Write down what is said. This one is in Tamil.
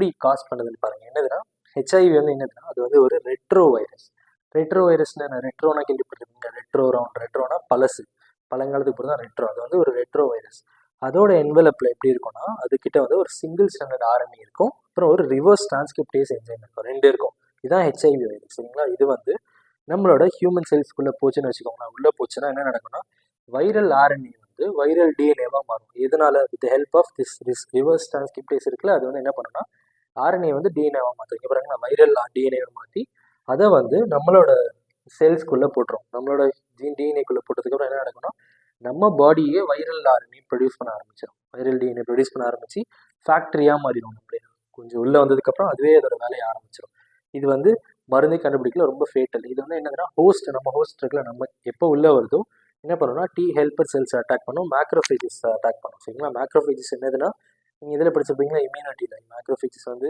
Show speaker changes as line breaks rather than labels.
எப்படி காஸ் பண்ணுதுன்னு பாருங்கள். என்னதுன்னா ஹெச்ஐவி வந்து என்னதுன்னா அது வந்து ஒரு ரெட்ரோ வைரஸ். ரெட்ரோ வைரஸ்னா என்ன? ரெட்ரோனா கேள்விப்பட்டிருக்கீங்க. ரெட்ரோனா பழசு, பழங்காலத்துக்கு பிறகு தான் ரெட்ரோ. அது வந்து ஒரு ரெட்ரோ வைரஸ். அதோட என்வலப்பில் எப்படி இருக்கும்னா அதுக்கிட்ட வந்து ஒரு சிங்கிள் ஸ்டாண்டர்ட் ஆர்என்ஏ இருக்கும், அப்புறம் ஒரு ரிவர்ஸ் டிரான்ஸ்கிரிப்டேஸ் என்சைம் இருக்கும், 2 இருக்கும். இதுதான் ஹெச்ஐவி வைரஸ், சரிங்களா? இது வந்து நம்மளோட ஹியூமன் செல்ஸ்க்குள்ளே போச்சுன்னு வச்சுக்கோங்களேன். உள்ளே போச்சுன்னா என்ன நடக்கும்னா வைரல் ஆர்என்ஏ வந்து வைரல் டிஎன்ஏவாக மாறும். எதனால? With help of this reverse transcriptase இருக்குல்ல, அது வந்து என்ன பண்ணுன்னா ஆர்என்ஏ வந்து டிஎன்ஏவாக மாற்றும். இங்கே பாருங்க, வைரல் டிஎன்ஏவை மாற்றி அதை வந்து நம்மளோட செல்ஸ்குள்ளே போட்டுரும். நம்மளோட டிஎன்ஏக்குள்ளே போட்டதுக்கப்புறம் என்ன நடக்கும்னா நம்ம பாடியே வைரல் ஆர்என்ஏ ப்ரொடியூஸ் பண்ண ஆரம்பிச்சிடும். வைரல் டிஎன்ஏ ப்ரொடியூஸ் பண்ண ஆரம்பித்து ஃபேக்ட்ரியாக மாறிடும். நம்மளே கொஞ்சம் உள்ளே வந்ததுக்கப்புறம் அதுவே அதோட வேலையை ஆரம்பிச்சிடும். இது வந்து மருந்தை கண்டுபிடிக்கல, ரொம்ப ஃபேட்டல். இது வந்து என்னதுன்னா நம்ம ஹோஸ்ட் இருக்குல்ல, நம்ம எப்போ உள்ளே வருதோ என்ன பண்ணணும்னா டி ஹெல்பர் செல்ஸ் அட்டாக் பண்ணும், மேக்ரோஃபேஜஸ் அட்டாக் பண்ணும், சரிங்களா? மேக்ரோஃபேஜஸ் என்னதுன்னா நீங்கள் இதில் படிச்சிருப்பீங்களா, இம்யூனிட்டியில் மேக்ரோஃபேஜஸ் வந்து